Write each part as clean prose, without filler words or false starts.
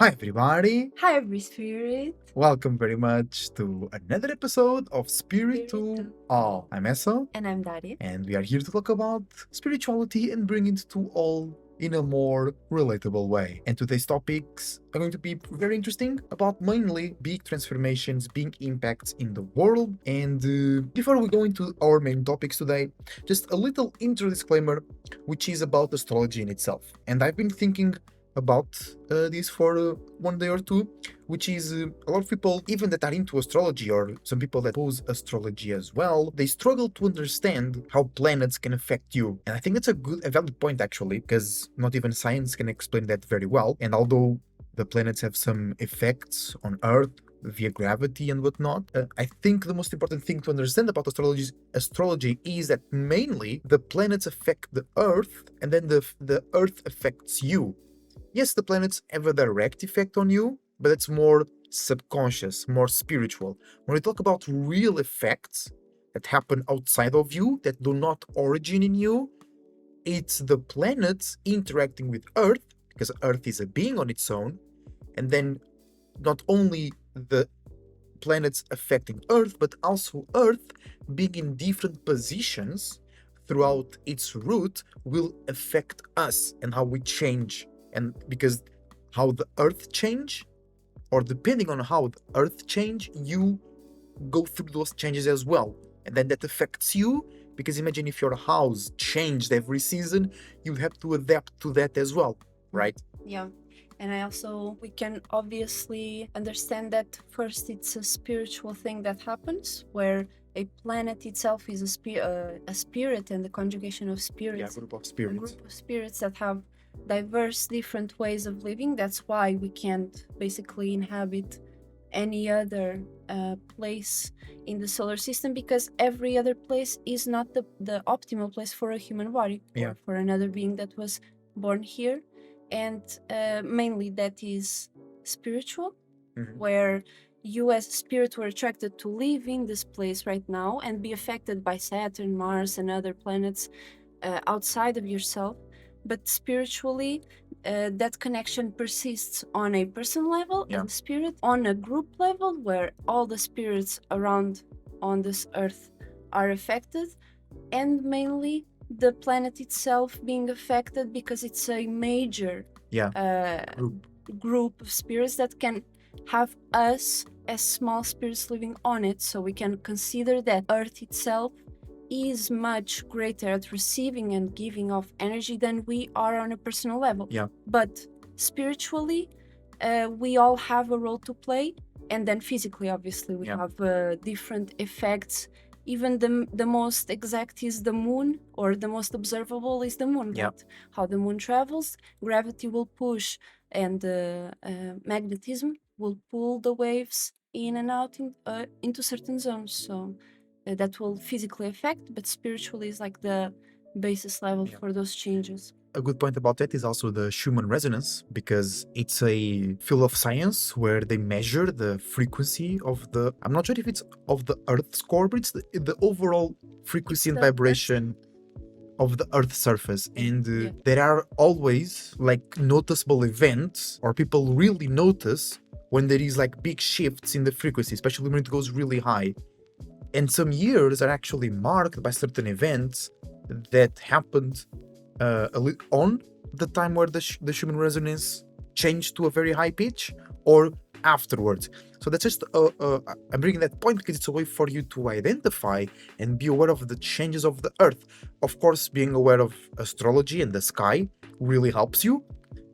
Hi, everybody. Hi, every spirit. Welcome very much to another episode of Spirit to All. I'm Esso, And I'm Dari. and we are here to talk about spirituality and bring it to all in a more relatable way. And today's topics are going to be very interesting about mainly big transformations, big impacts in the world. And before we go into our main topics today, just a little intro disclaimer, which is about astrology in itself. And I've been thinking about this for one day or two, which is a lot of people, even that are into astrology, or some people that pose astrology as well, they struggle to understand how planets can affect you. And I think that's a valid point actually, because not even science can explain that very well. And although the planets have some effects on Earth via gravity and whatnot, I think the most important thing to understand about astrology is that mainly the planets affect the Earth, and then the Earth affects you. Yes, the planets have a direct effect on you, but it's more subconscious, more spiritual. When we talk about real effects that happen outside of you, that do not origin in you, it's the planets interacting with Earth, because Earth is a being on its own, and then not only the planets affecting Earth, but also Earth being in different positions throughout its route will affect us and how we change. And because how the Earth change, or depending on how the Earth change, you go through those changes as well. And then that affects you, because imagine if your house changed every season, you have to adapt to that as well, right? Yeah. And we can obviously understand that first it's a spiritual thing that happens where a planet itself is a spirit and the conjugation of Yeah, spirits, group of a spirits. group of spirits that have diverse different ways of living. That's why we can't basically inhabit any other place in the solar system, because every other place is not the optimal place for a human body Yeah. or for another being that was born here. And mainly that is spiritual, where you as a spirit were attracted to live in this place right now and be affected by Saturn, Mars, and other planets outside of yourself. But spiritually, that connection persists on a personal level as a spirit, on a group level where all the spirits around on this earth are affected, and mainly the planet itself being affected because it's a major Yeah. group of spirits that can have us as small spirits living on it. So we can consider that Earth itself is much greater at receiving and giving of energy than we are on a personal level. Yeah. But spiritually, we all have a role to play. And then physically, obviously, we have different effects. Even the most exact is the moon, or the most observable is the moon. But how the moon travels, gravity will push, and magnetism will pull the waves in and out into certain zones. So that will physically affect, but spiritually is like the basis level for those changes. A good point about that is also the Schumann resonance, because it's a field of science where they measure the frequency of the, I'm not sure if it's of the Earth's core, but it's the overall frequency and vibration of the Earth's surface. And there are always like noticeable events, or people really notice when there is like big shifts in the frequency, especially when it goes really high. And some years are actually marked by certain events that happened on the time where the Schumann resonance changed to a very high pitch, or afterwards. So that's just I'm bringing that point because it's a way for you to identify and be aware of the changes of the Earth. Of course, being aware of astrology and the sky really helps you,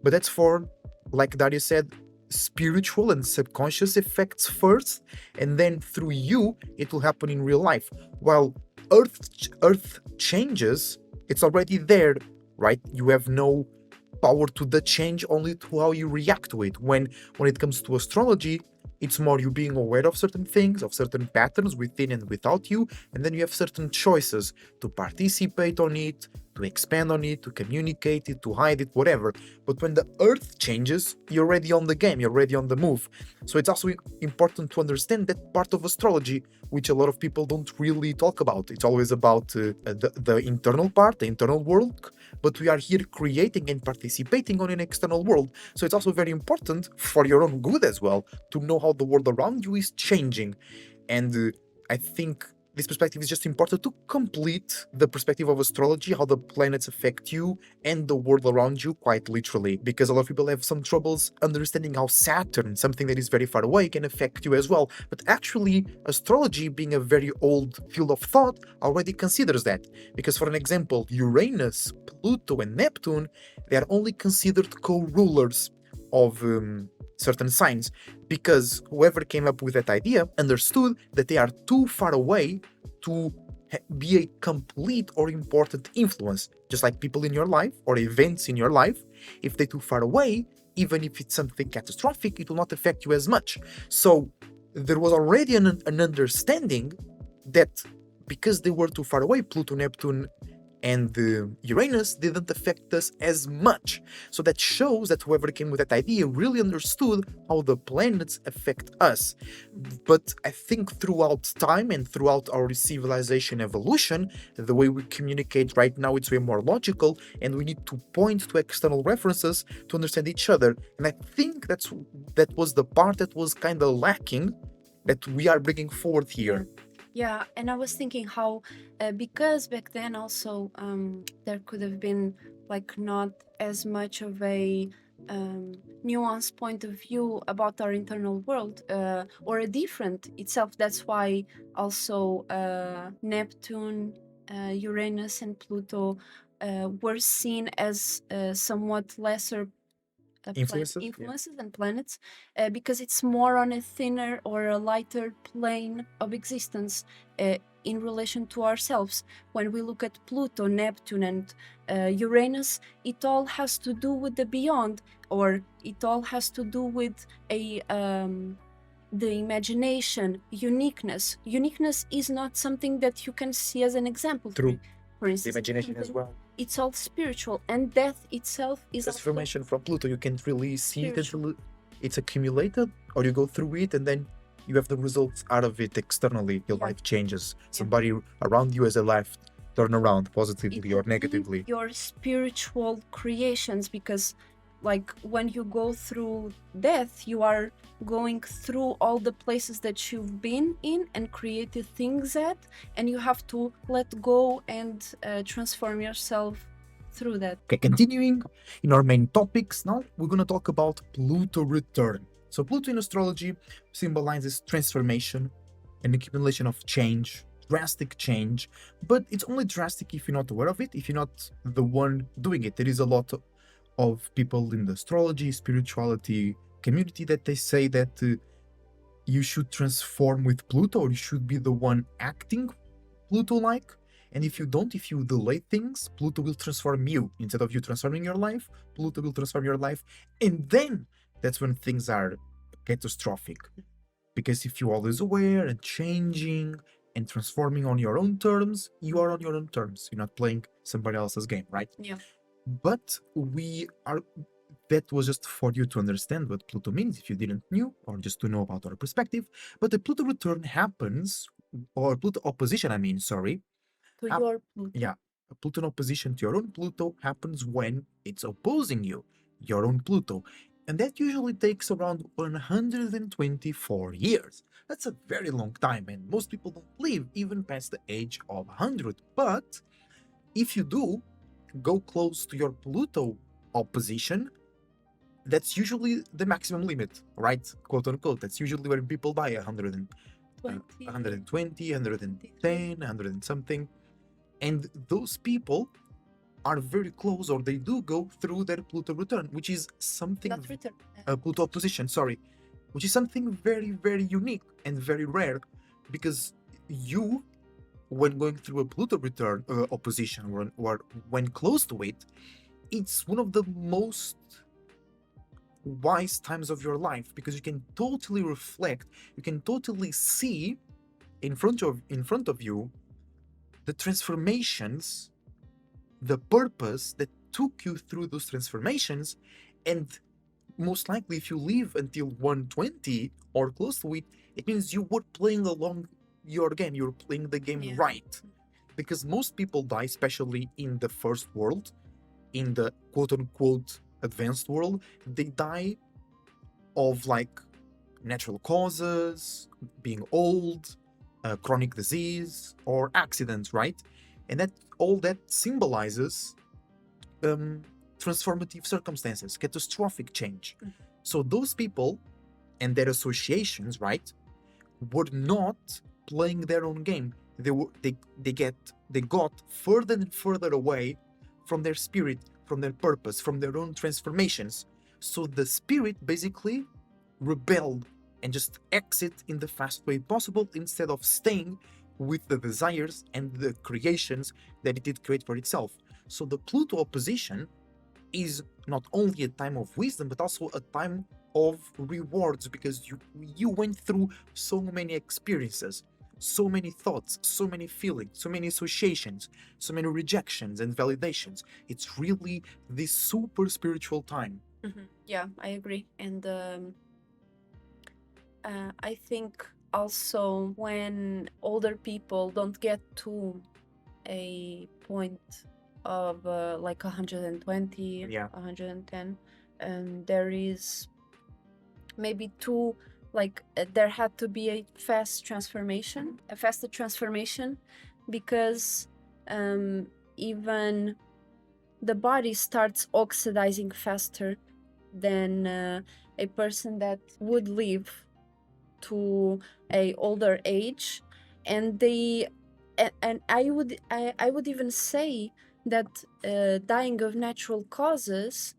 but that's for, like Daria said, spiritual and subconscious effects first, and then through you it will happen in real life. While Earth changes, it's already there, right? You have no power to the change, only to how you react to it. When it comes to astrology, it's more you being aware of certain things, of certain patterns within and without you, and then you have certain choices to participate on it, to expand on it, to communicate it, to hide it, whatever. But when the Earth changes, you're already on the game, you're already on the move. So it's also important to understand that part of astrology, which a lot of people don't really talk about. It's always about the internal part, the internal world, but we are here creating and participating on an external world. So it's also very important for your own good as well to know how the world around you is changing. And I think this perspective is just important to complete the perspective of astrology, how the planets affect you and the world around you, quite literally. Because a lot of people have some troubles understanding how Saturn, something that is very far away, can affect you as well. But actually, astrology, being a very old field of thought, already considers that. Because, for an example, Uranus, Pluto, and Neptune, they are only considered co-rulers of certain signs, because whoever came up with that idea understood that they are too far away to be a complete or important influence. Just like people in your life or events in your life, if they're too far away, even if it's something catastrophic, it will not affect you as much. So there was already an understanding that because they were too far away, Pluto, Neptune, and Uranus didn't affect us as much. So that shows that whoever came with that idea really understood how the planets affect us. But I think throughout time and throughout our civilization evolution, the way we communicate right now, it's way more logical, and we need to point to external references to understand each other. And I think that was the part that was kind of lacking, that we are bringing forward here. Yeah, and I was thinking how, because back then also there could have been like not as much of a nuanced point of view about our internal world, or a different itself. That's why also Neptune, Uranus, and Pluto were seen as somewhat lesser influences and planets, because it's more on a thinner or a lighter plane of existence in relation to ourselves. When we look at Pluto, Neptune, and Uranus, it all has to do with the beyond, or it all has to do with the imagination, uniqueness. Uniqueness is not something that you can see as an example. True. For instance, the imagination as well. It's all spiritual, and death itself is transformation from Pluto. You can't really see it spiritual. until it's accumulated, or you go through it and then you have the results out of it externally. Your Yeah. life changes. Yeah. Somebody around you has a life turn around positively It or could be negatively. your spiritual creations, because like when you go through death, you are going through all the places that you've been in and created things at, and you have to let go and transform yourself through that. Okay, continuing in our main topics, now we're going to talk about Pluto return. So Pluto in astrology symbolizes transformation, an accumulation of change, drastic change, but it's only drastic if you're not aware of it, if you're not the one doing it. There is a lot of people in the astrology, spirituality community that they say that you should transform with Pluto, or you should be the one acting Pluto-like. And if you don't, if you delay things, Pluto will transform you. Instead of you transforming your life, Pluto will transform your life. And then that's when things are catastrophic. Because if you're always aware and changing and transforming on your own terms, you are on your own terms. You're not playing somebody else's game, right? Yeah. But that was just for you to understand what Pluto means if you didn't knew, or just to know about our perspective. But the Pluto return happens, or Pluto opposition, To Hap- your Pluto. yeah, a Pluto opposition to your own Pluto happens when it's opposing you, your own Pluto. And that usually takes around 124 years. That's a very long time, and most people don't live even past the age of 100. But if you do go close to your Pluto opposition, that's usually the maximum limit, right? Quote unquote. That's usually where people die 100 120, 110, 100 and something. And those people are very close, or they do go through their Pluto return, which is something. Not return. Pluto opposition, sorry. Which is something very, very unique and very rare, because you, when going through a Pluto return opposition, or when close to it, it's one of the most wise times of your life, because you can totally reflect, you can totally see in front of you the transformations the purpose that took you through those transformations. And most likely, if you live until 120 or close to it, it means you were playing along your game. You're playing the game Yeah. right. Because most people die, especially in the first world, in the quote unquote advanced world, they die of like natural causes, being old, chronic disease, or accidents, right? And that all that symbolizes transformative circumstances, catastrophic change. Mhm. So those people and their associations, right, were not playing their own game. They got further and further away from their spirit, from their purpose, from their own transformations. So the spirit basically rebelled and just exit in the fast way possible instead of staying with the desires and the creations that it did create for itself. So the Pluto opposition is not only a time of wisdom but also a time of rewards, because you went through so many experiences, so many thoughts, so many feelings, so many associations, so many rejections and validations. It's really this super spiritual time. Yeah, I agree. And I think also when older people don't get to a point of like 120, Yeah. 110, there is maybe two, like there had to be a faster transformation, because even the body starts oxidizing faster than a person that would live to a older age. And I would even say that dying of natural causes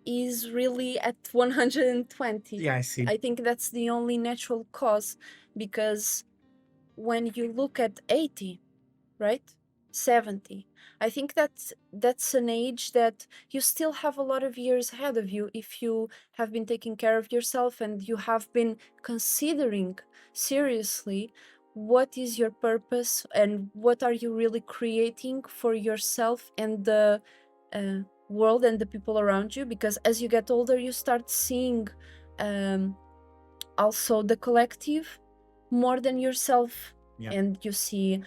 is really at 120. Yeah, I see. I think that's the only natural cause, because when you look at 80, right? 70, I think that's an age that you still have a lot of years ahead of you if you have been taking care of yourself and you have been considering seriously what is your purpose and what are you really creating for yourself and the world and the people around you. Because as you get older, you start seeing also the collective more than yourself. Yeah. And you see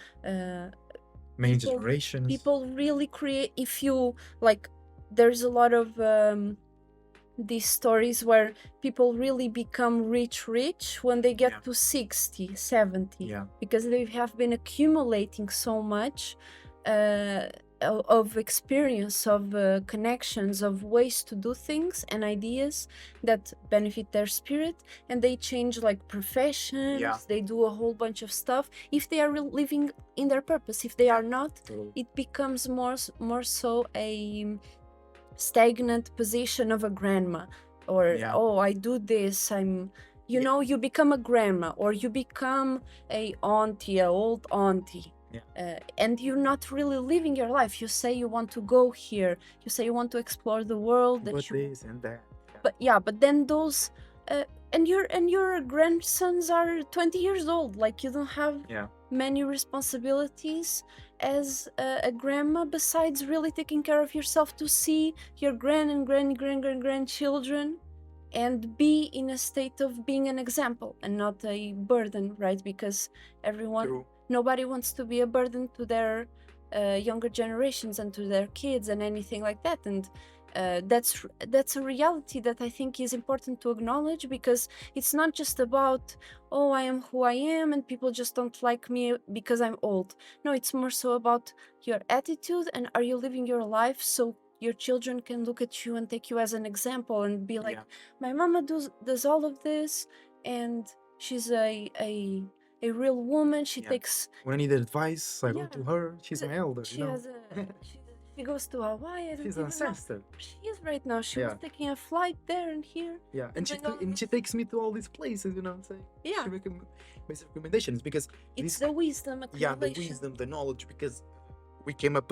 Many people- generations. people really create, if you like, there's a lot of these stories where people really become rich when they get Yeah. to 60, 70, Yeah. because they have been accumulating so much of experience, of connections, of ways to do things and ideas that benefit their spirit, and they change like professions. Yeah. They do a whole bunch of stuff if they are living in their purpose. If they are not, Totally. it becomes more so a stagnant position of a grandma, or Yeah. oh, I do this, I'm, you know, you become a grandma, or you become a auntie, a old auntie. Yeah. And you're not really living your life. You say you want to go here, you say you want to explore the world, that But you, this and that. but then those and your grandsons are 20 years old. Like, you don't have Yeah. many responsibilities as a grandma besides really taking care of yourself, to see your grandchildren and be in a state of being an example and not a burden, right? Because True. nobody wants to be a burden to their younger generations and to their kids and anything like that. And that's a reality that I think is important to acknowledge, because it's not just about, oh, I am who I am and people just don't like me because I'm old. No, it's more so about your attitude, and are you living your life so your children can look at you and take you as an example and be like, Yeah. my mama does all of this, and she's a real woman. She Yeah. takes, When I need advice, I go Yeah. to her. She's my elder, she you know. has a she goes to Hawaii. I don't She's an even know. ancestor. She is right now. She was Yeah. taking a flight there and here. Yeah, and doing all and she this. takes me to all these places, you know what I'm saying? Yeah. She makes recommendations because It's this, the wisdom the accumulation. wisdom, the knowledge, because we came up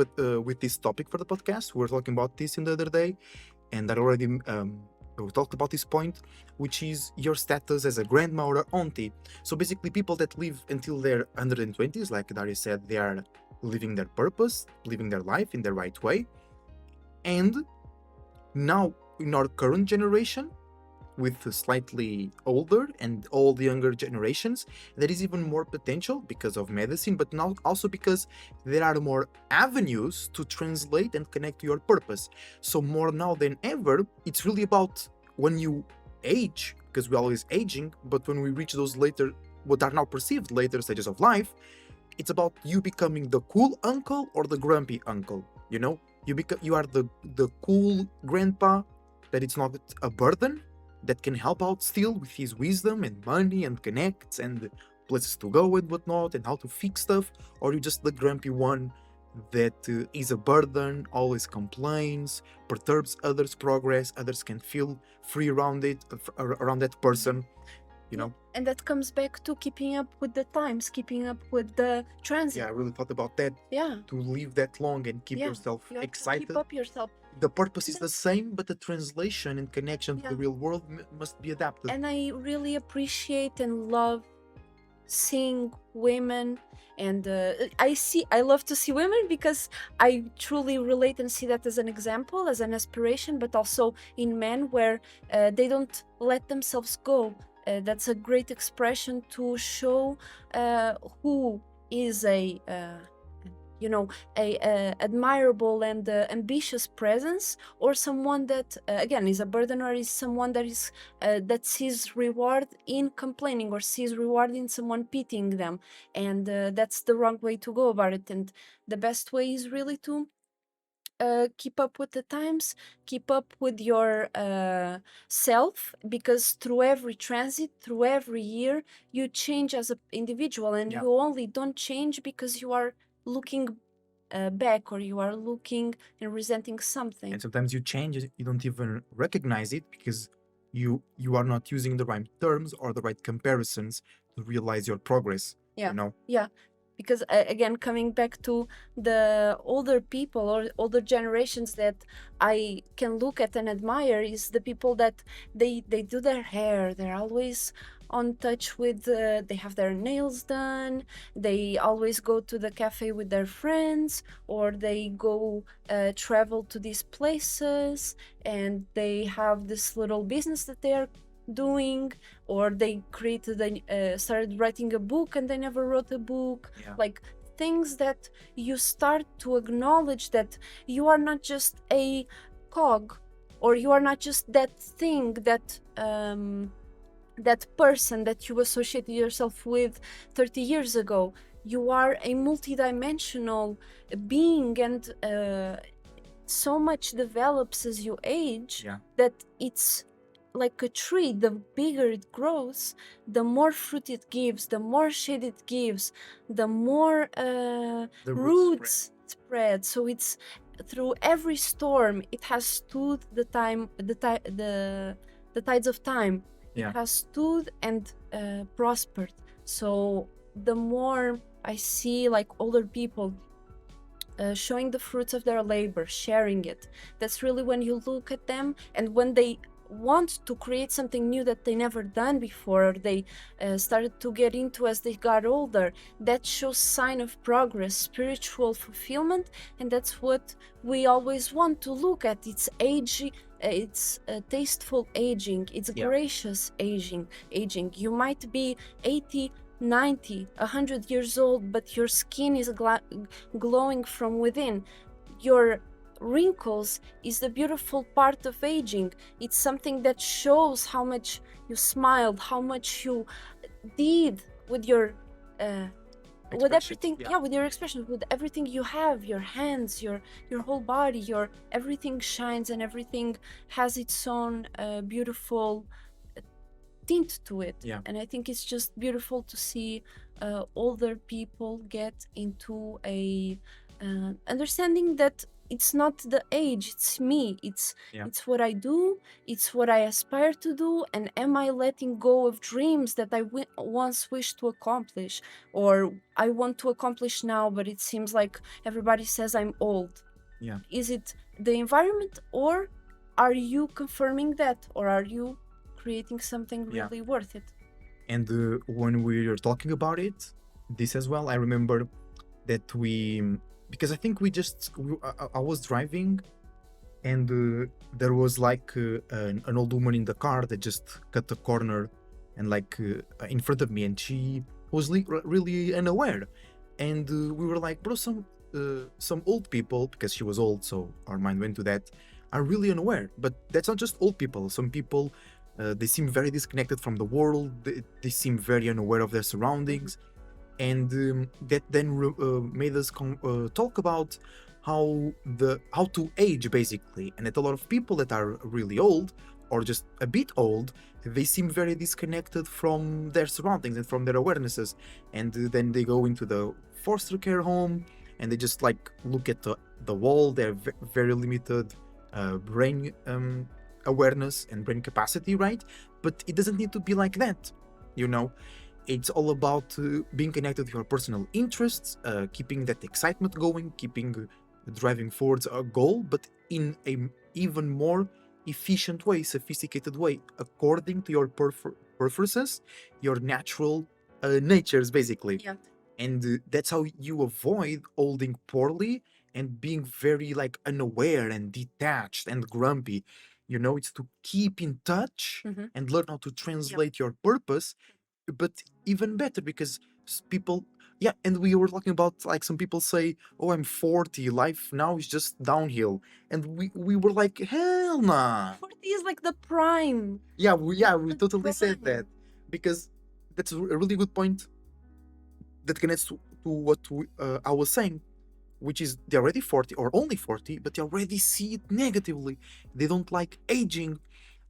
with this topic for the podcast. We were talking about this in the other day, and I already we talked about this point, which is your status as a grandma or an auntie. So basically, people that live until their 120s, like Darius said, they are living their purpose, living their life in the right way. And now, in our current generation, with the slightly older and all the younger generations, there is even more potential because of medicine, but now also because there are more avenues to translate and connect to your purpose. So more now than ever, it's really about when you age, because we're always aging, but when we reach those later, what are now perceived later stages of life, it's about you becoming the cool uncle or the grumpy uncle. You know, you are the cool grandpa that it's not a burden, that can help out still with his wisdom and money and connects and places to go and whatnot and how to fix stuff, or you're just the grumpy one that is a burden, always complains, perturbs others' progress, others can feel free around it, around that person, you know? And that comes back to keeping up with the times, keeping up with the transit. Yeah, I really thought about that. Yeah. To live that long and keep Yeah, yourself you have to excited. keep up yourself. The purpose is the same, but the translation and connection to the real world must be adapted. And I really appreciate and love seeing women, and I love to see women because I truly relate and see that as an example, as an aspiration, but also in men where they don't let themselves go. That's a great expression to show who is a admirable and ambitious presence, or someone that again is a burden, or is someone that is that sees reward in complaining, or sees reward in someone pitying them, and that's the wrong way to go about it. And the best way is really to keep up with the times, keep up with your self, because through every transit, through every year, you change as an individual, and you only don't change because you are looking back, or you are looking and resenting something. And sometimes you change it, you don't even recognize it because you are not using the right terms or the right comparisons to realize your progress. Yeah. You know? Yeah. Because again, coming back to the older people or older generations that I can look at and admire, is the people that they do their hair, they're always on touch with, they have their nails done, they always go to the cafe with their friends, or they go travel to these places, and they have this little business that they are doing, or they created started writing a book and they never wrote a book. Like things that you start to acknowledge that you are not just a cog, or you are not just that thing, that that person that you associated yourself with 30 years ago. You are a multidimensional being, and so much develops as you age that it's like a tree. The bigger it grows, the more fruit it gives, the more shade it gives, the more the roots spread. So it's through every storm, it has stood the tides of time. It has stood and prospered. So the more I see like older people showing the fruits of their labor, sharing it, that's really when you look at them, and when they want to create something new that they never done before, or they started to get into as they got older, that shows sign of progress, spiritual fulfillment. And that's what we always want to look at. It's aging, it's tasteful aging, it's gracious aging. You might be 80, 90, 100 years old, but your skin is glowing from within. Your wrinkles is the beautiful part of aging. It's something that shows how much you smiled, how much you did with your with everything, with your expression, with everything you have, your hands, your whole body, your everything shines, and everything has its own beautiful tint to it. And I think it's just beautiful to see older people get into a understanding that it's not the age, it's me, it's what I do, it's what I aspire to do, and am I letting go of dreams that I once wished to accomplish, or I want to accomplish now, but it seems like everybody says I'm old. Is it the environment, or are you confirming that, or are you creating something really worth it? And when we were talking about it, this as well, I remember that we, because I think I was driving, and there was like an old woman in the car that just cut the corner and like in front of me, and she was really unaware, and we were like, bro, some old people, because she was old, so our mind went to that, are really unaware. But that's not just old people. Some people, they seem very disconnected from the world. They seem very unaware of their surroundings, and that then made us talk about how to age, basically. And that a lot of people that are really old, or just a bit old, they seem very disconnected from their surroundings and from their awarenesses, and then they go into the foster care home and they just like look at the wall. They're very limited brain awareness and brain capacity, right? But it doesn't need to be like that, you know. It's all about being connected to your personal interests, keeping that excitement going, keeping driving towards a goal, but in a even more efficient way, sophisticated way, according to your preferences, your natural natures, basically. Yeah. And that's how you avoid holding poorly and being very like unaware and detached and grumpy. You know, it's to keep in touch Mm-hmm. and learn how to translate your purpose, but even better because people, yeah. And we were talking about like some people say, oh, I'm 40, life now is just downhill, and we were like, hell nah. 40 is like the prime. Yeah, we The totally said that, prime. because that's a really good point that connects to what I was saying, which is they're already 40 or only 40, but they already see it negatively. They don't like aging,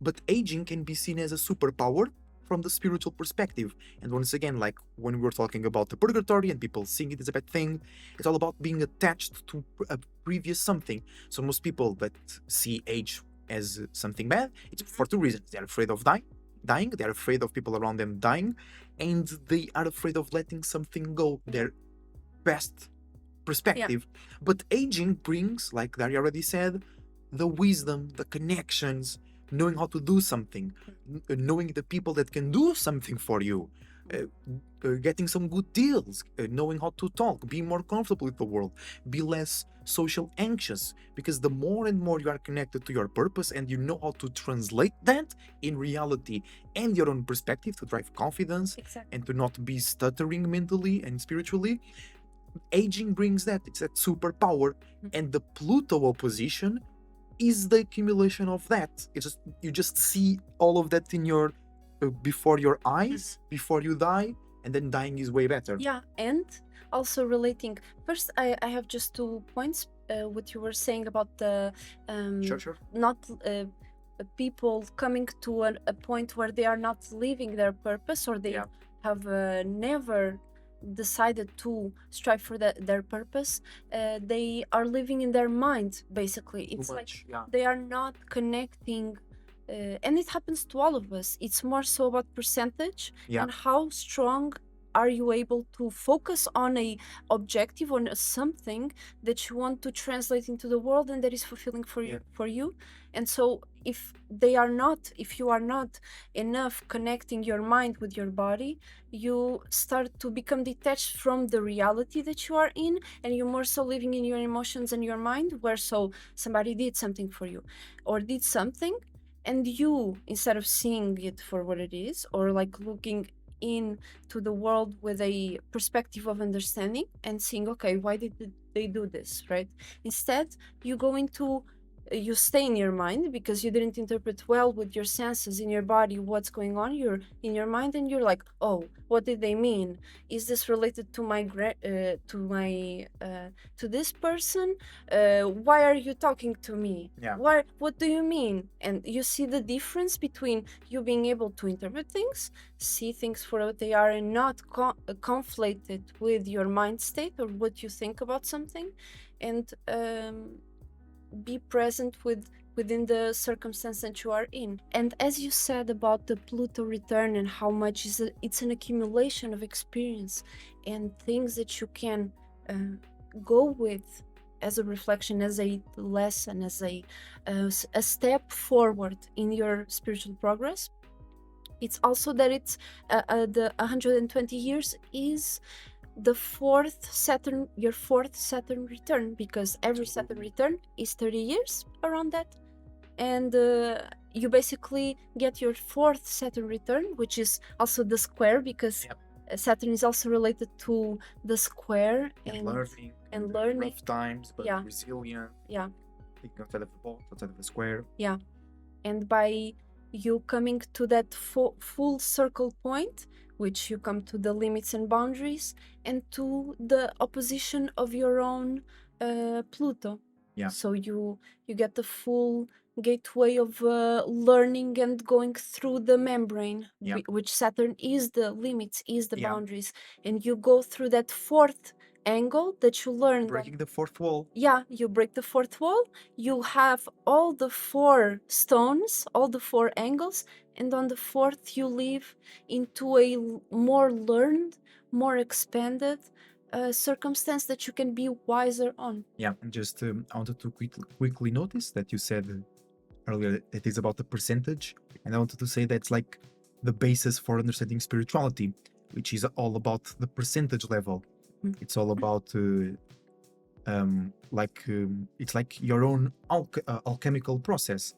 but aging can be seen as a superpower from the spiritual perspective. And once again, like when we were talking about the purgatory and people seeing it as a bad thing, it's all about being attached to a previous something. So most people that see age as something bad, it's for two reasons. They're afraid of dying, they're afraid of people around them dying, and they are afraid of letting something go, their best perspective. But aging brings, like Daria already said, the wisdom, the connections, knowing how to do something, knowing the people that can do something for you, getting some good deals, knowing how to talk, be more comfortable with the world, be less social anxious, because the more and more you are connected to your purpose and you know how to translate that in reality and your own perspective to drive confidence. Exactly. And to not be stuttering mentally and spiritually, aging brings that. It's that superpower. And the Pluto opposition is the accumulation of that. It's just, you just see all of that in your before your eyes before you die, and then dying is way better. Yeah, and also relating. First, I have just 2 points. What you were saying about the Sure. not people coming to a point where they are not living their purpose, or they have never decided to strive for their purpose. They are living in their mind, basically. It's like they are not connecting. And it happens to all of us. It's more so about percentage and how strong are you able to focus on a objective, on something that you want to translate into the world and that is fulfilling for you. And so if you are not enough connecting your mind with your body, you start to become detached from the reality that you are in, and you're more so living in your emotions and your mind, where so somebody did something for you or did something, and you, instead of seeing it for what it is, or like looking into the world with a perspective of understanding and seeing, okay, why did they do this, right? Instead, you stay in your mind because you didn't interpret well with your senses in your body what's going on. You're in your mind and you're like, oh, what did they mean? Is this related to to this person? Why are you talking to me? What do you mean? And you see the difference between you being able to interpret things, see things for what they are, and not conflate it with your mind state or what you think about something, and be present within the circumstance that you are in. And as you said about the Pluto return and how much it's an accumulation of experience and things that you can go with as a reflection, as a lesson, as a step forward in your spiritual progress. It's also that it's the 120 years is the your fourth Saturn return, because every Saturn return is 30 years around that. And you basically get your fourth Saturn return, which is also the square, because Saturn is also related to the square and learning. Rough times, but resilient. Yeah. Thinking outside of the box, outside of the square. Yeah. And by you coming to that full circle point, which you come to the limits and boundaries, and to the opposition of your own Pluto. Yeah. So you get the full gateway of learning and going through the membrane, which Saturn is the limits, is the boundaries, and you go through that fourth angle that you learn. Breaking the fourth wall. Yeah, you break the fourth wall. You have all the four stones, all the four angles, and on the fourth you live into a more learned, more expanded circumstance that you can be wiser on. Yeah, and just I wanted to quickly notice that you said earlier it is about the percentage, and I wanted to say that's like the basis for understanding spirituality, which is all about the percentage level. It's all about it's like your own alchemical process.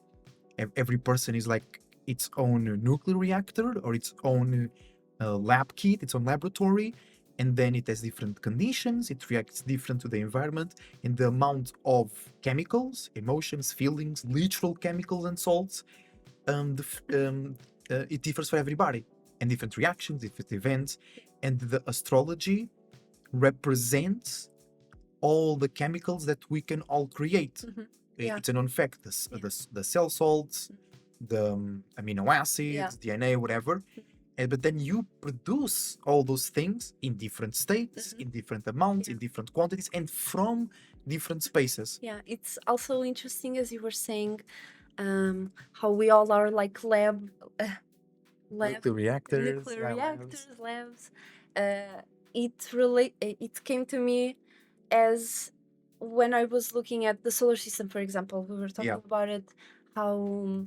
Every person is like its own nuclear reactor or its own lab kit, its own laboratory, and then it has different conditions, it reacts different to the environment, and the amount of chemicals, emotions, feelings, literal chemicals and salts, it differs for everybody, and different reactions, different events, and the astrology represents all the chemicals that we can all create. It's a known fact, the cell salts, the amino acids, DNA, whatever. But then you produce all those things in different states, in different amounts, in different quantities, and from different spaces. Yeah, it's also interesting, as you were saying, how we all are like nuclear reactors, labs. It came to me as when I was looking at the solar system, for example. We were talking about it, how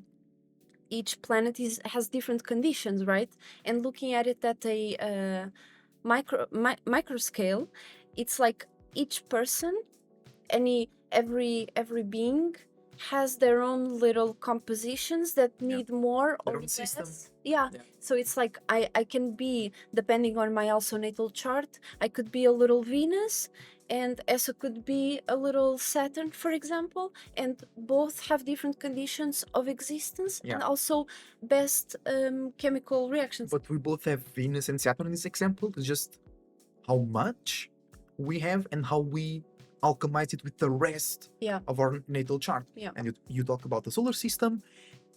each planet has different conditions, right? And looking at it at a micro scale, it's like each person, every being has their own little compositions that need more or less. System. Yeah. So it's like I can be, depending on my also natal chart, I could be a little Venus, and Essa could be a little Saturn, for example, and both have different conditions of existence and also best chemical reactions. But we both have Venus and Saturn in this example. It's just how much we have and how we alchemize it with the rest of our natal chart. And you talk about the solar system,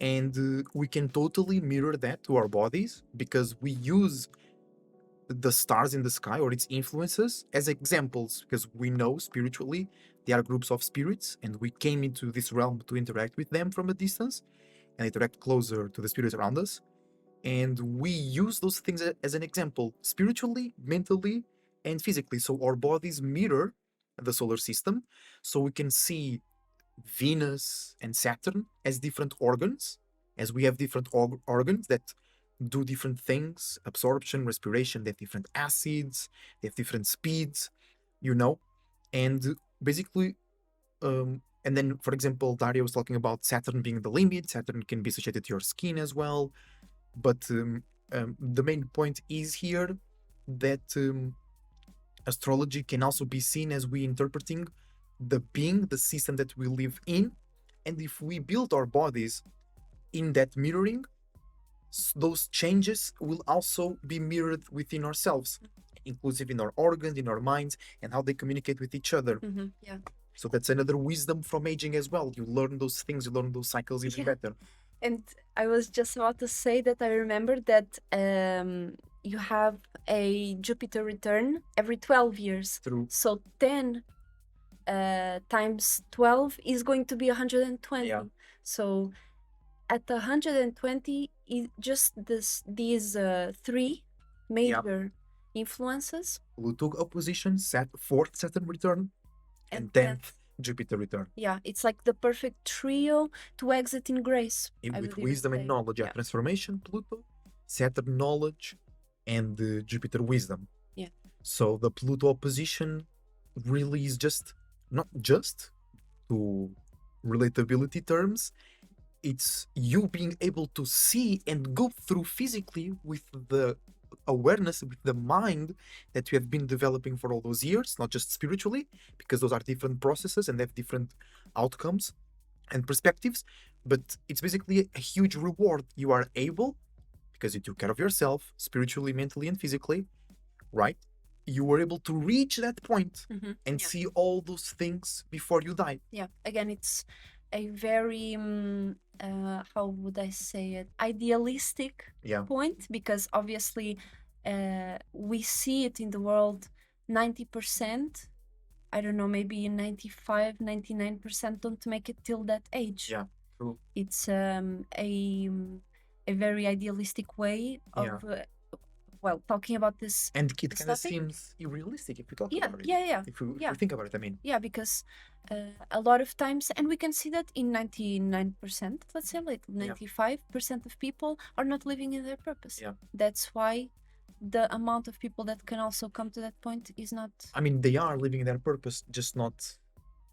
and we can totally mirror that to our bodies, because we use the stars in the sky or its influences as examples, because we know spiritually they are groups of spirits, and we came into this realm to interact with them from a distance and interact closer to the spirits around us. And we use those things as an example, spiritually, mentally, and physically. So our bodies mirror the solar system, so we can see Venus and Saturn as different organs, as we have different organs that do different things, absorption, respiration. They have different acids, they have different speeds, and basically and then, for example, Daria was talking about Saturn being the limit. Saturn can be associated to your skin as well, but the main point is here that astrology can also be seen as we interpreting the being, the system that we live in. And if we build our bodies in that mirroring, those changes will also be mirrored within ourselves, inclusive in our organs, in our minds, and how they communicate with each other. So that's another wisdom from aging as well. You learn those things, you learn those cycles even better. And I was just about to say that I remember that you have a Jupiter return every 12 years. True. So 10 times 12 is going to be 120. So at 120, just these three major influences. Pluto opposition, fourth Saturn return, and 10th Jupiter return. Yeah, it's like the perfect trio to exit in grace. With wisdom and knowledge. Transformation, Pluto, Saturn knowledge, and Jupiter wisdom. So the Pluto opposition really is just not just to relatability terms, it's you being able to see and go through physically with the awareness, with the mind that you have been developing for all those years, not just spiritually, because those are different processes and they have different outcomes and perspectives. But it's basically a huge reward. You are able, because you took care of yourself spiritually, mentally, and physically, right? You were able to reach that point and Yeah. see all those things before you die. Yeah. Again, it's a very how would I say it, idealistic Yeah. point, because obviously we see it in the world. 90%, I don't know, maybe 95, 99% don't make it till that age. Yeah. True. It's a very idealistic way of Yeah. well, talking about this And it this kind of topic. seems unrealistic if you talk Yeah, about it. yeah, yeah, If you yeah. think about it, I mean. Yeah, because a lot of times, and we can see that in 99%, let's say, like 95% of people are not living in their purpose. Yeah. That's why the amount of people that can also come to that point is not. I mean, they are living in their purpose, just not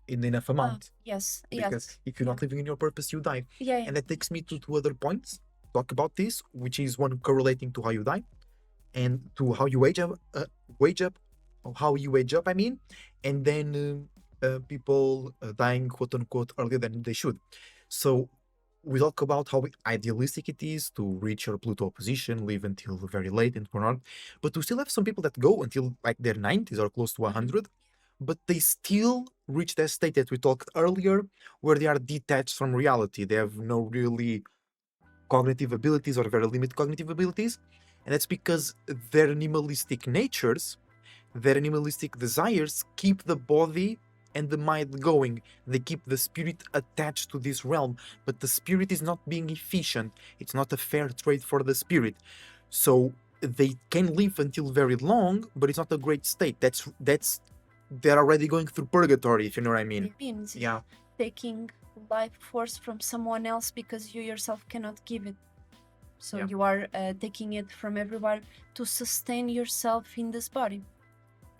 in enough amount. Yes, Because yes. if you're not living in your purpose, you die. Yeah, yeah. And that takes me to two other points. Talk about this, which is one correlating to how you die, and to how you age up, or how you age up. I mean, and then people dying quote unquote earlier than they should. So we talk about how idealistic it is to reach your Pluto opposition, live until very late and whatnot. But we still have some people that go until like their 90s or close to 100, but they still reach that state that we talked earlier, where they are detached from reality. They have no really cognitive abilities or very limited cognitive abilities. And that's because their animalistic natures, their animalistic desires keep the body and the mind going. They keep the spirit attached to this realm, but the spirit is not being efficient. It's not a fair trade for the spirit. So they can live until very long, but it's not a great state. That's they're already going through purgatory, if you know what I mean. It means Yeah. taking life force from someone else because you yourself cannot give it. So Yeah. you are taking it from everyone to sustain yourself in this body.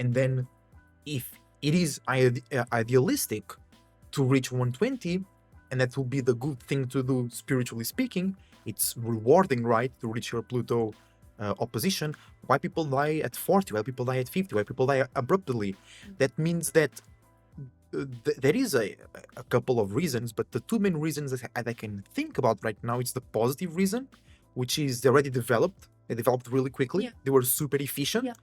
And then if it is idealistic to reach 120, and that will be the good thing to do spiritually speaking, it's rewarding, right, to reach your Pluto opposition. Why people die at 40, why people die at 50, why people die abruptly? That means that there is a couple of reasons, but the two main reasons that I can think about right now, it's the positive reason, which is they already developed. They developed really quickly. Yeah. They were super efficient. Yeah.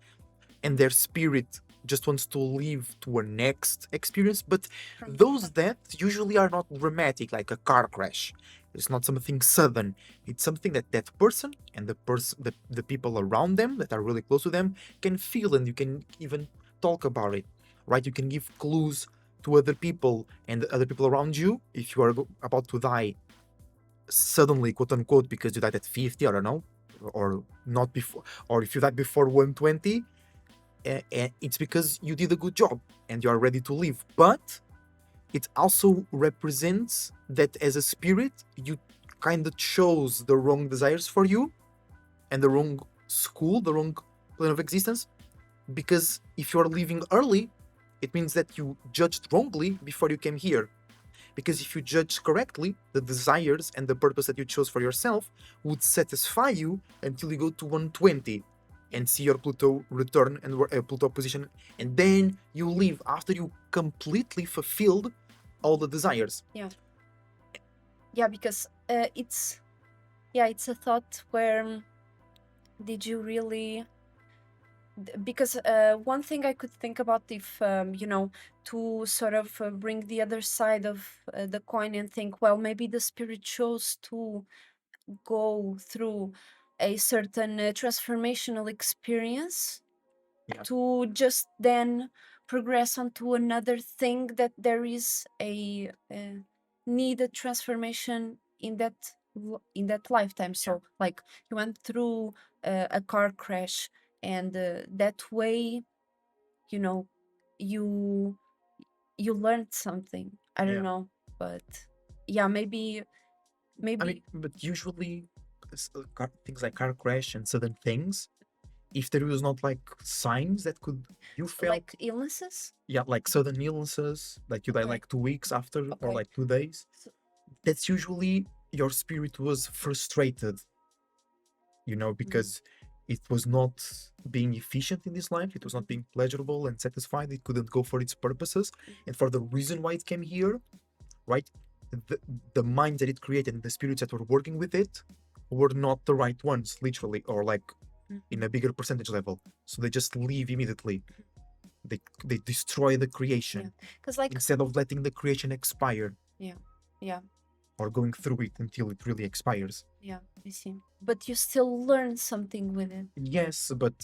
And their spirit just wants to live to a next experience. But From those deaths usually are not dramatic, like a car crash. It's not something sudden. It's something that that person and the people around them that are really close to them can feel, and you can even talk about it, right? You can give clues to other people and other people around you if you are about to die suddenly, quote unquote, because you died at 50, I don't know, or not before, or if you died before 120, it's because you did a good job and you are ready to live. But it also represents that as a spirit, you kind of chose the wrong desires for you and the wrong school, the wrong plane of existence. Because if you are leaving early, it means that you judged wrongly before you came here. Because if you judge correctly, the desires and the purpose that you chose for yourself would satisfy you until you go to 120 and see your Pluto return and Pluto position, and then you leave after you completely fulfilled all the desires. Yeah, because it's a thought where did you really because one thing I could think about, if to sort of bring the other side of the coin and think, well, maybe the spirit chose to go through a certain transformational experience to just then progress onto another thing, that there is a needed transformation in that lifetime. So like you went through a car crash, and that way you learned something. I don't know, but yeah, maybe I mean, but usually things like car crash and sudden things, if there was not like signs that could you felt Like illnesses? yeah, like sudden illnesses, like you die Okay. like 2 weeks after or Okay. like 2 days, So, that's usually your spirit was frustrated, you know, because it was not being efficient in this life, it was not being pleasurable and satisfied, it couldn't go for its purposes and for the reason why it came here, right? the, the mind that it created and the spirits that were working with it were not the right ones, literally, or like in a bigger percentage level, so they just leave immediately. They destroy the creation because like instead of letting the creation expire yeah, or going through it until it really expires. yeah, I see. But you still learn something with it. Yes, but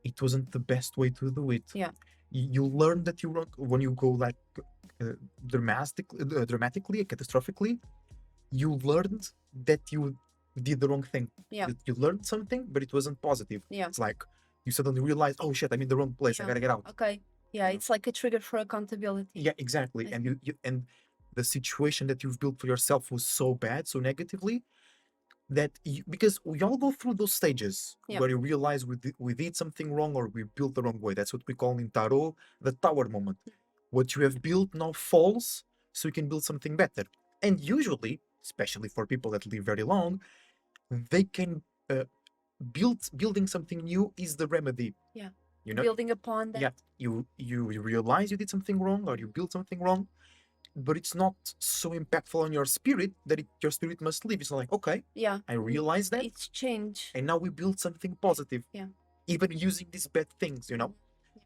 it wasn't the best way to do it. Yeah. You learn that you wrong when you go like dramatically, catastrophically. You learned that you did the wrong thing. Yeah. You learned something, but it wasn't positive. Yeah. It's like you suddenly realize, oh shit, I'm in the wrong place. I Yeah. gotta get out. Okay. Yeah, You know? it's like a trigger for accountability. Yeah, exactly. I And you and the situation that you've built for yourself was so bad, so negatively, that because we all go through those stages Yeah. where you realize we did something wrong or we built the wrong way. That's what we call in tarot the tower moment. What you have built now falls, so you can build something better. And usually, especially for people that live very long, they can building something new is the remedy. Yeah. You know, Building upon that. yeah, you realize you did something wrong or you built something wrong, but it's not so impactful on your spirit that your spirit must leave. It's like, okay, Yeah. I realize that, It's change. and now we build something positive. Yeah. Even using these bad things, you know. Yeah.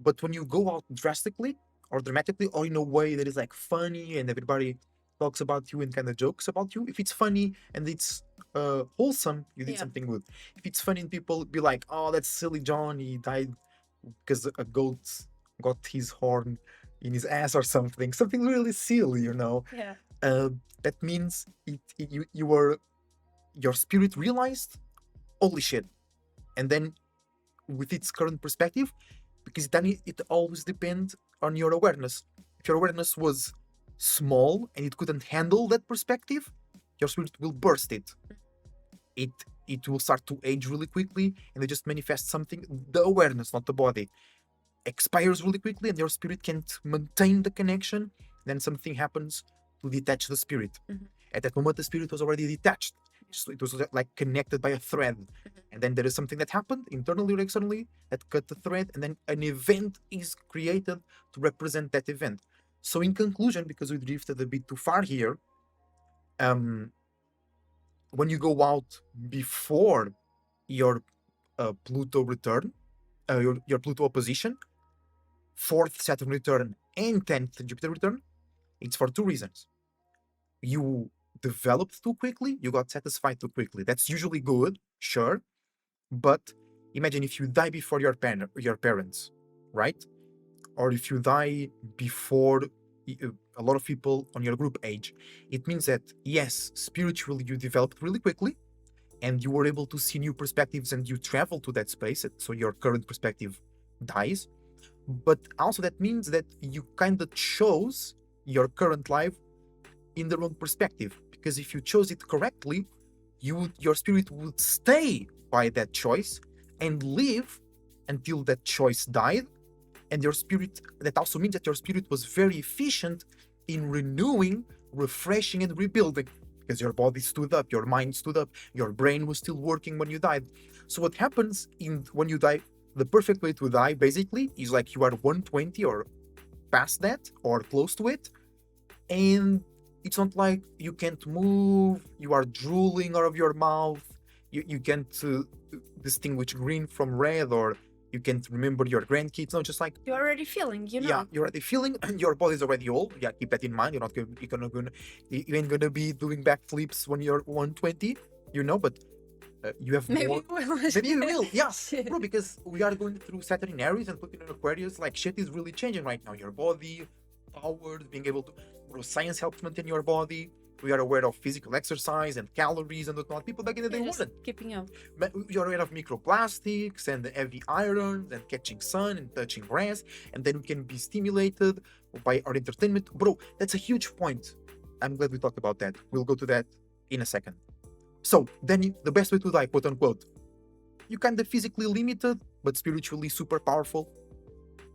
But when you go out drastically or dramatically or in a way that is like funny and everybody talks about you and kind of jokes about you, if it's funny and it's wholesome, you did Yeah. something good. If it's funny and people be like, oh, that's silly John, he died because a goat got his horn in his ass or something really silly, you know. Yeah. That means you were your spirit realized, holy shit. And then with its current perspective, because then it always depends on your awareness. If your awareness was small and it couldn't handle that perspective, your spirit will burst it. It will start to age really quickly and they just manifest something. The awareness, not the body, expires really quickly and your spirit can't maintain the connection. Then something happens to detach the spirit. At that moment, the spirit was already detached. So it was like connected by a thread. And then there is something that happened internally or externally that cut the thread, and then an event is created to represent that event. So in conclusion, because we drifted a bit too far here, when you go out before your Pluto return, your Pluto opposition, 4th Saturn return and 10th Jupiter return, it's for two reasons. You developed too quickly, you got satisfied too quickly. That's usually good, sure. But imagine if you die before your parents, right? Or if you die before a lot of people on your group age, it means that yes, spiritually you developed really quickly and you were able to see new perspectives and you travel to that space, so your current perspective dies. But also that means that you kind of chose your current life in the wrong perspective, because if you chose it correctly, your spirit would stay by that choice and live until that choice died. And your spirit, that also means that your spirit was very efficient in renewing, refreshing, and rebuilding, because your body stood up, your mind stood up, your brain was still working when you died. So what happens when you die, the perfect way to die basically is like you are 120 or past that or close to it, and it's not like you can't move, you are drooling out of your mouth, you can't distinguish green from red, or you can't remember your grandkids. No, just like you're already feeling, you know. Yeah, you're already feeling, and your body's already old. Yeah, keep that in mind. You ain't gonna be doing backflips when you're 120, you know. But you have Maybe more. we will. Maybe you will, yeah, bro. Because we are going through Saturn in Aries and Pluto in Aquarius. Like shit is really changing right now. Your body, powers, being able to. Bro, science helps maintain your body. We are aware of physical exercise and calories and whatnot. People back in the day Just wouldn't. keeping up. You're aware of microplastics and the heavy irons and catching sun and touching grass, and then we can be stimulated by our entertainment. Bro, that's a huge point. I'm glad we talked about that. We'll go to that in a second. So then the best way to die, quote unquote, you kind of physically limited, but spiritually super powerful.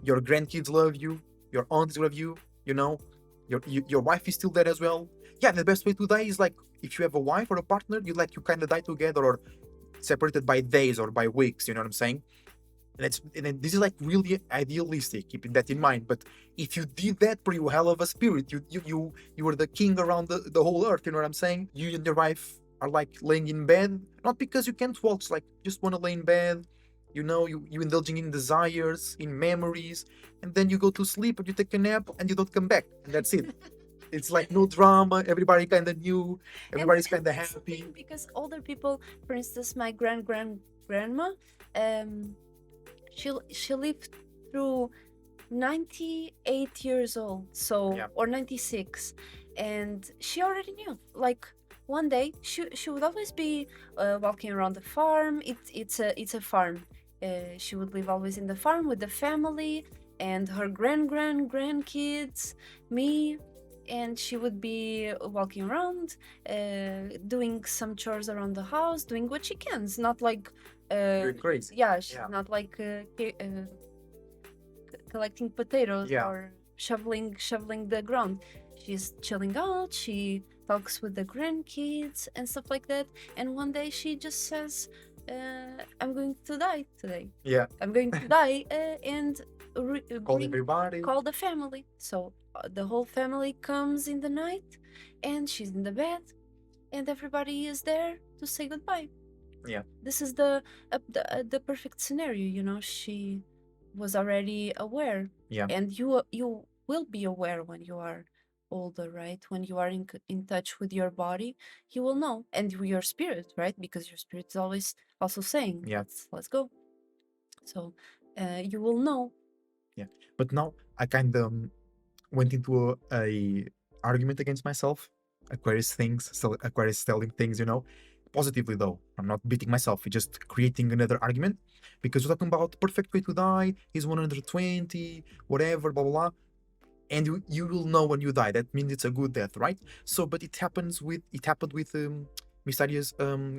Your grandkids love you, your aunts love you, you know, your wife is still there as well. Yeah, the best way to die is like if you have a wife or a partner, you kind of die together or separated by days or by weeks, you know what I'm saying? And this is like really idealistic, keeping that in mind. But if you did that for you hell of a spirit, you were the king around the whole earth, you know what I'm saying? You and your wife are like laying in bed, not because you can't walk, it's like just want to lay in bed, you know, you indulging in desires, in memories, and then you go to sleep and you take a nap and you don't come back, and that's it. It's like no drama, everybody kind of knew, everybody's kind of that's the happy. thing, because older people, for instance, my grandma, she lived through 98 years old, so Yeah. or 96, and she already knew. Like one day, she would always be walking around the farm. It's a farm. She would live always in the farm with the family and her grandkids, me, and she would be walking around, doing some chores around the house, doing what she can. It's not like You're crazy. yeah, she's Yeah. not like collecting potatoes Yeah. or shoveling the ground. She's chilling out. She talks with the grandkids and stuff like that. And one day she just says, "I'm going to die today. Yeah. I'm going to die," and Call everybody. call the family. So the whole family comes in the night, and she's in the bed, and everybody is there to say goodbye. Yeah. This is the perfect scenario, you know. She was already aware. Yeah. And you will be aware when you are older, right? When you are in touch with your body, you will know, and with your spirit, right? Because your spirit is always also saying, Yeah. let's go. So you will know. Yeah. But now I kind of went into a argument against myself. Aquarius things, so Aquarius telling things, you know, positively though. I'm not beating myself. It's just creating another argument because we're talking about perfect way to die is 120, whatever, blah blah blah. And you will know when you die. That means it's a good death, right? So, but it happened with Mysterious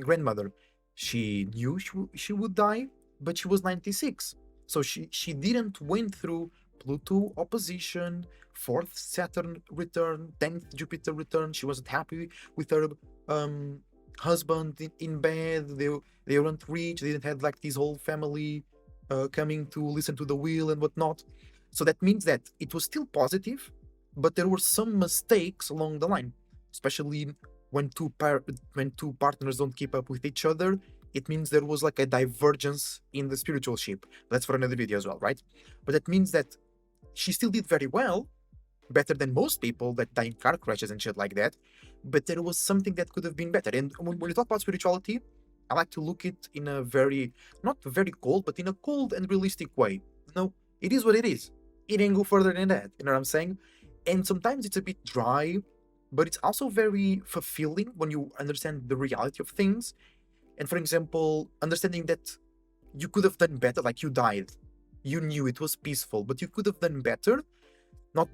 grandmother. She knew she would die, but she was 96, so she didn't went through Pluto opposition, fourth Saturn return, 10th Jupiter return. She wasn't happy with her um husband in bed. They weren't rich. They didn't have like this whole family coming to listen to the will and whatnot. So that means that it was still positive, but there were some mistakes along the line, especially when when two partners don't keep up with each other. It means there was like a divergence in the spiritual ship. That's for another video as well, right? But that means that she still did very well, better than most people that die in car crashes and shit like that. But there was something that could have been better. And when you talk about spirituality, I like to look it in a very, not very cold, but in a cold and realistic way. No, it is what it is. It ain't go further than that. You know what I'm saying? And sometimes it's a bit dry, but it's also very fulfilling when you understand the reality of things. And for example, understanding that you could have done better, like you died. You knew it was peaceful, but you could have done better. Not,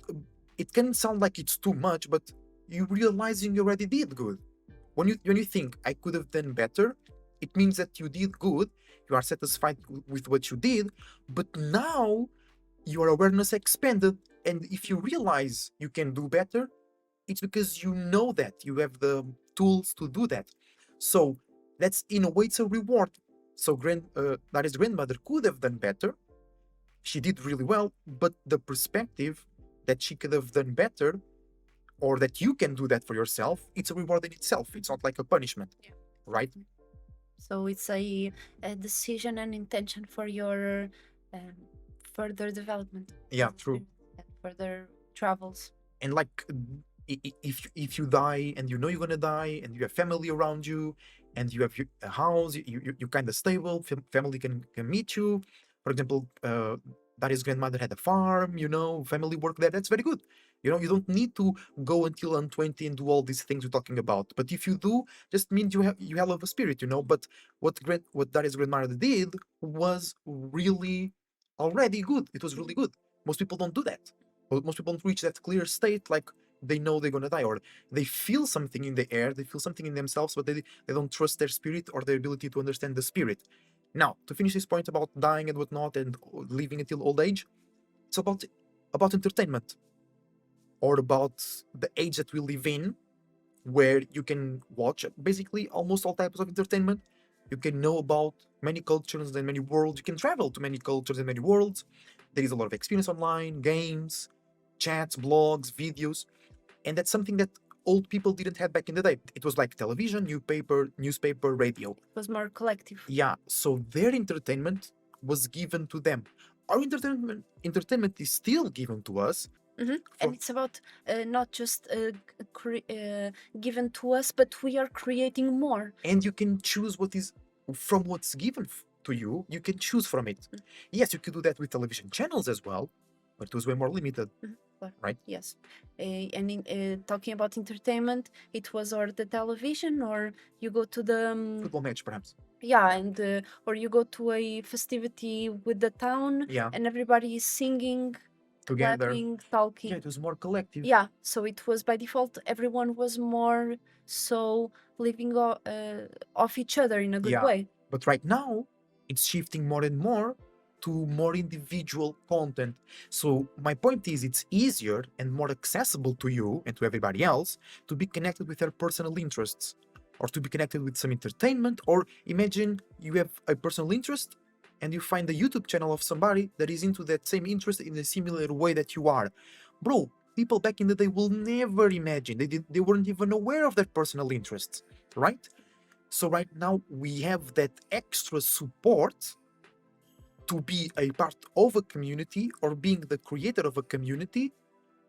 it can sound like it's too much, but you realizing you already did good. When you think I could have done better, it means that you did good. You are satisfied with what you did, but now your awareness expanded, and if you realize you can do better, it's because you know that you have the tools to do that. So that's in a way it's a reward. So that is grandmother could have done better. She did really well, but the perspective that she could have done better, or that you can do that for yourself, it's a reward in itself. It's not like a punishment, Yeah. right? So it's a decision and intention for your um, further development. Yeah, true. And further travels. And like if you die and you know you're gonna die and you have family around you and you have a house, you're kind of stable, family can meet you. For example, Darius' grandmother had a farm, you know, family work there. That's very good. You know, you don't need to go until 120 and do all these things we're talking about. But if you do, just means you have a spirit, you know. But what Darius' grandmother did was really already good. It was really good. Most people don't do that. Most people don't reach that clear state, like they know they're gonna die, or they feel something in the air, they feel something in themselves, but they don't trust their spirit or their ability to understand the spirit. Now, to finish this point about dying and whatnot and living until old age, it's about entertainment, or about the age that we live in, where you can watch basically almost all types of entertainment. You can know about many cultures and many worlds. You can travel to many cultures and many worlds. There is a lot of experience online, games, chats, blogs, videos, and that's something that old people didn't have back in the day. It was like television, newspaper, radio. It was more collective. Yeah, so their entertainment was given to them. Our entertainment is still given to us. And it's about not just given to us, but we are creating more. And you can choose what is from what's given to you. You can choose from it. Yes, you could do that with television channels as well, but it was way more limited, right? Yes. And talking about entertainment, it was or the television, or you go to the Football match, perhaps. yeah, and or you go to a festivity with the town, Yeah, and everybody is singing, together. clapping, talking. Yeah, it was more collective. Yeah, so it was by default, everyone was more so living off each other in a good Yeah. way. But right now, it's shifting more and more to more individual content. So my point is, it's easier and more accessible to you and to everybody else to be connected with their personal interests, or to be connected with some entertainment. Or imagine you have a personal interest and you find a YouTube channel of somebody that is into that same interest in a similar way that you are. Bro, people back in the day will never imagine. They weren't even aware of their personal interests, right? So right now we have that extra support to be a part of a community, or being the creator of a community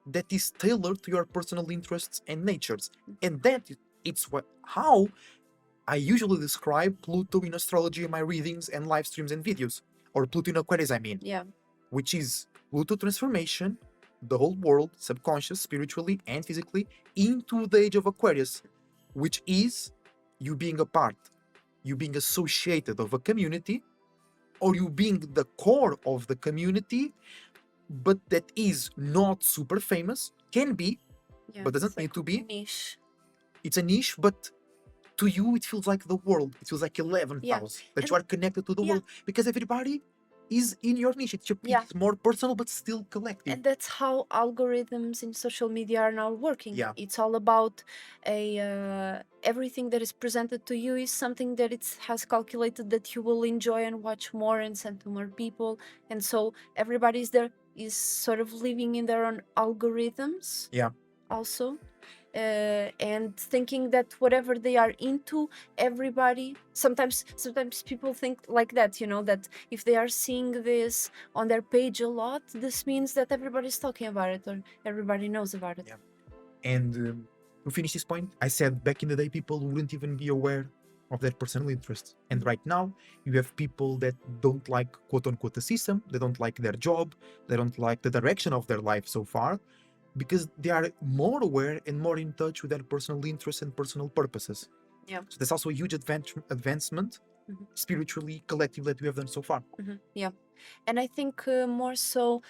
that is tailored to your personal interests and natures. And it's how I usually describe Pluto in astrology in my readings and live streams and videos, or Pluto in Aquarius, I mean. Yeah. Which is Pluto transformation, the whole world, subconscious, spiritually and physically, into the age of Aquarius, which is you being a part, you being associated of a community, or you being the core of the community, but that is not super famous, can be, Yeah, but doesn't it's need like to be. niche. It's a niche, but to you it feels like the world. It feels like 11 Yeah, house, that and you are connected to the yeah. world, because everybody is in your niche. Yeah. It's more personal, but still collective. And that's how algorithms in social media are now working. Yeah. It's all about everything that is presented to you is something that it has calculated that you will enjoy and watch more and send to more people. And so everybody is sort of living in their own algorithms. Yeah. Also. And thinking that whatever they are into, everybody sometimes people think like that, that if they are seeing this on their page a lot, this means that everybody's talking about it, or everybody knows about it. Yeah. And to finish this point, I said back in the day people wouldn't even be aware of their personal interests, and right now you have people that don't like, quote unquote, the system. They don't like their job, they don't like the direction of their life so far, because they are more aware and more in touch with their personal interests and personal purposes. Yeah. So that's also a huge advancement, spiritually, collectively, that we have done so far. Yeah. And I think more so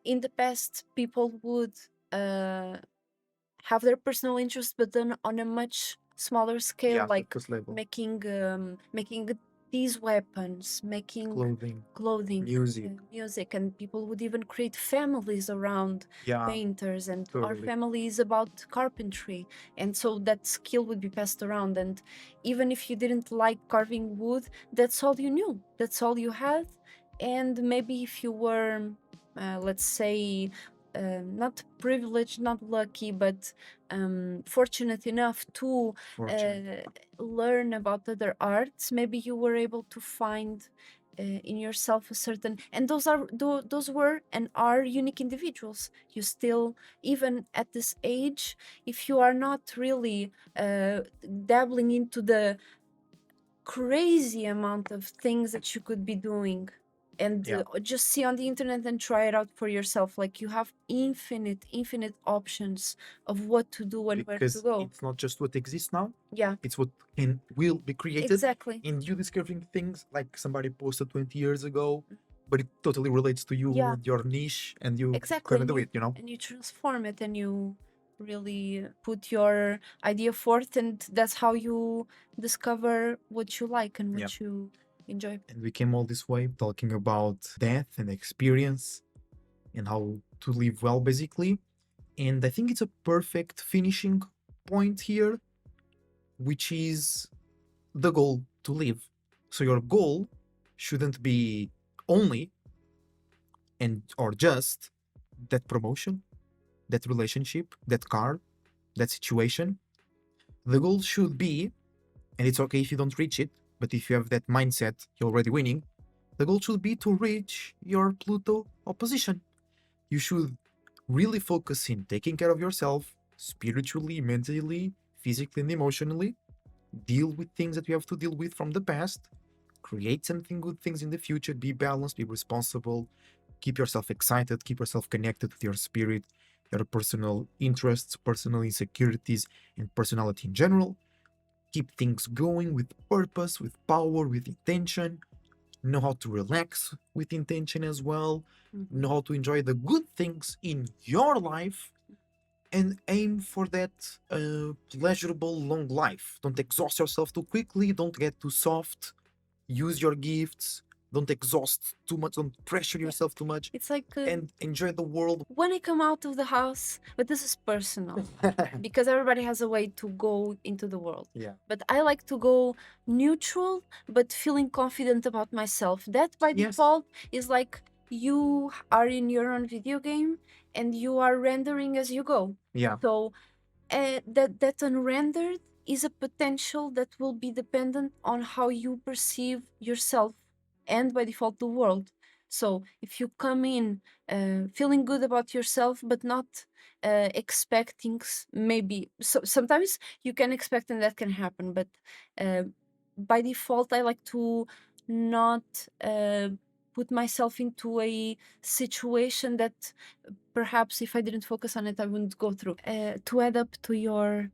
in the past, people would have their personal interests, but then on a much smaller scale, Yeah, like surface level. making these weapons, making clothing, music, and people would even create families around painters, and our family is about carpentry, and so that skill would be passed around. And even if you didn't like carving wood, that's all you knew, that's all you had. And maybe if you were let's say not privileged, not lucky, but fortunate enough to learn about other arts, maybe you were able to find in yourself a certain, and those were and are unique individuals. You still, even at this age, if you are not really dabbling into the crazy amount of things that you could be doing, and just see on the internet and try it out for yourself, like you have infinite options of what to do and where to go. It's not just what exists now, Yeah, it's what will be created. exactly. And you discovering things like somebody posted 20 years ago, but it totally relates to you and your niche, and you exactly do it, and you transform it, and you really put your idea forth, and that's how you discover what you like and what you enjoy. And we came all this way talking about death and experience and how to live well, basically. And I think it's a perfect finishing point here, which is the goal to live. So your goal shouldn't be only and or just that promotion, that relationship, that car, that situation. The goal should be, and it's okay if you don't reach it, but if you have that mindset, you're already winning. The goal should be to reach your Pluto opposition. You should really focus in taking care of yourself spiritually, mentally, physically, and emotionally. Deal with things that you have to deal with from the past. Create something good things in the future. Be balanced, be responsible. Keep yourself excited, keep yourself connected with your spirit, your personal interests, personal insecurities, and personality in general. Keep things going with purpose, with power, with intention. Know how to relax with intention as well. Mhm. Know how to enjoy the good things in your life and aim for that pleasurable long life. Don't exhaust yourself too quickly. Don't get too soft. Use your gifts. Don't exhaust too much. Don't pressure Yeah. yourself too much. It's like And enjoy the world. when I come out of the house, but this is personal because everybody has a way to go into the world. Yeah. But I like to go neutral, but feeling confident about myself. That by Yes. default is like you are in your own video game and you are rendering as you go. Yeah. So that unrendered is a potential that will be dependent on how you perceive yourself and by default the world. So if you come in feeling good about yourself but not expecting maybe sometimes you can expect and that can happen, but uh, by default I like to not put myself into a situation that perhaps if I didn't focus on it, I wouldn't go through. To add up to your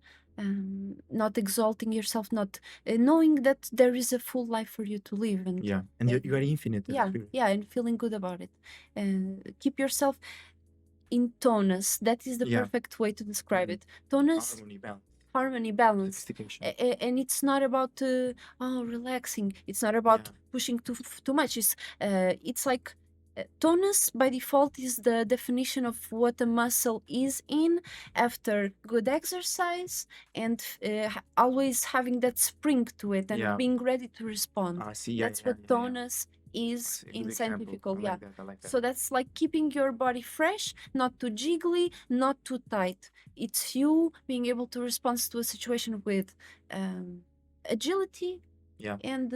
not exalting yourself, not knowing that there is a full life for you to live, and Yeah. And you are infinite. as a yeah, spirit. yeah, and feeling good about it. Keep yourself in tonus. That is the Yeah. perfect way to describe Mhm. it. Tonus, Harmony, balance, harmony, balance. sophistication. And it's not about relaxing. It's not about Yeah. pushing too much. It's like tonus by default is the definition of what a muscle is in after good exercise and always having that spring to it and Yeah. being ready to respond. I see. Yeah. That's Yeah, what yeah, yeah. tonus is A in good example. scientific. I Yeah. like that. I like that. So that's like keeping your body fresh, not too jiggly, not too tight. It's you being able to respond to a situation with agility Yeah. and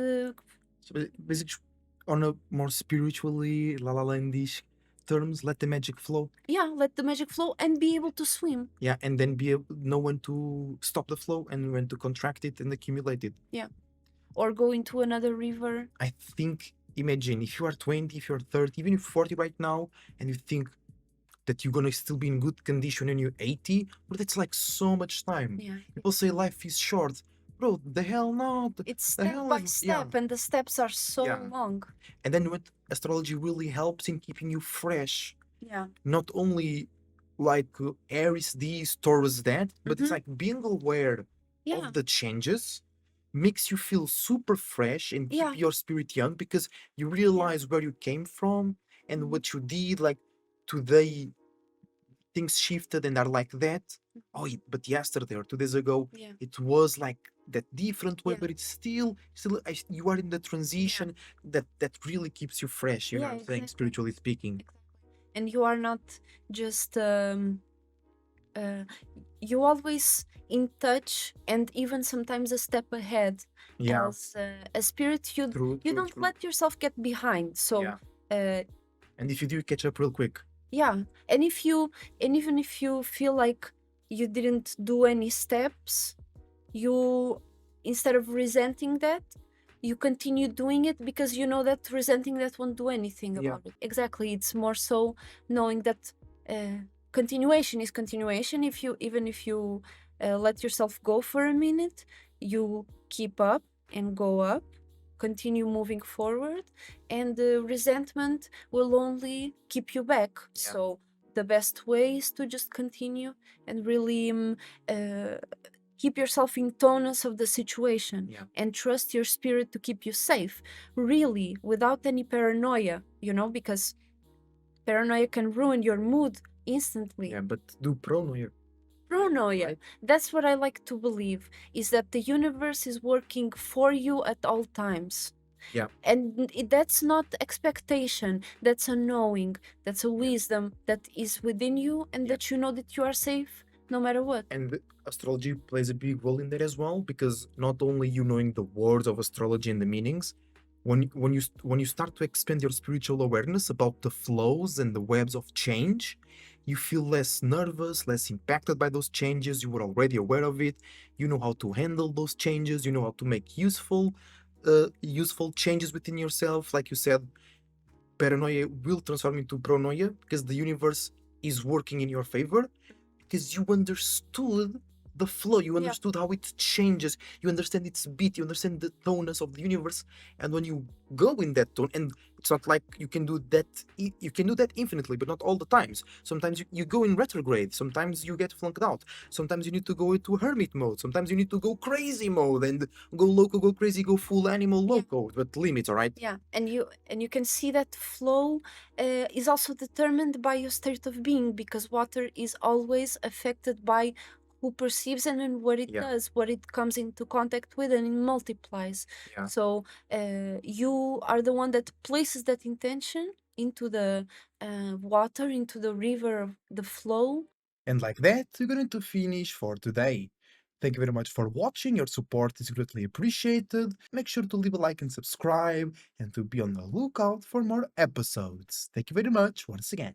So basically, on a more spiritually La La Landish terms, let the magic flow. yeah, let the magic flow and be able to swim. Yeah, and then be able know when to stop the flow and when to contract it and accumulate it. Yeah. Or go into another river. I think, imagine if you are 20, if you're 30, even if you're 40 right now, and you think that you're gonna still be in good condition when you're 80, but that's like so much time. Yeah. People say life is short. Bro, the hell not. It's The step hell by is- step, and the steps are so Yeah. long. And then what astrology really helps in keeping you fresh. Yeah. Not only like Aries this, Taurus that, but it's Mhm. like being aware Yeah. of the changes makes you feel super fresh and keep Yeah. your spirit young because you realize where you came from and Mhm. what you did. Like today, things shifted and are like that. Oh, but yesterday or 2 days ago, Yeah. it was like that different way, Yeah. but it's still you are in the transition that really keeps you fresh. You know Yeah, what I'm saying, exactly. spiritually speaking. And you are not just you always in touch and even sometimes a step ahead. Yeah. As a spirit, you True. don't let yourself get behind. So Yeah. uh, And if you do, catch up real quick. yeah, and even if you feel like you didn't do any steps, you instead of resenting that, you continue doing it because you know that resenting that won't do anything Yeah. about it. Exactly, it's more so knowing that continuation is continuation. If you even if you let yourself go for a minute, you keep up and go up, continue moving forward, and the resentment will only keep you back. Yeah. So the best way is to just continue and really keep yourself in tonus of the situation Yeah. and trust your spirit to keep you safe, really, without any paranoia, because paranoia can ruin your mood instantly. Yeah, but do pronoia. Pronoia, Right? that's what I like to believe, is that the universe is working for you at all times. Yeah. And that's not expectation, that's a knowing, that's a Yeah. wisdom that is within you, and Yeah. that you know that you are safe no matter what. And astrology plays a big role in that as well, because not only you knowing the words of astrology and the meanings, when you start to expand your spiritual awareness about the flows and the webs of change, you feel less nervous, less impacted by those changes. You were already aware of it. You know how to handle those changes. You know how to make useful changes within yourself. Like you said, paranoia will transform into pronoia because the universe is working in your favor, because you understood the flow, you Yeah. understood how it changes, you understand its beat, you understand the tonus of the universe. And when you go in that tone, and it's not like you can do that, you can do that infinitely, but not all the times. Sometimes you go in retrograde, sometimes you get flunked out, sometimes you need to go into hermit mode, sometimes you need to go crazy mode and go loco, go crazy, go full animal Yeah. loco, but limits, all right? Yeah, and you can see that flow is also determined by your state of being, because water is always affected by who perceives and then what it Yeah. does, what it comes into contact with, and it multiplies. Yeah. So you are the one that places that intention into the water, into the river of the flow. And like that, we're going to finish for today. Thank you very much for watching. Your support is greatly appreciated. Make sure to leave a like and subscribe, and to be on the lookout for more episodes. Thank you very much once again.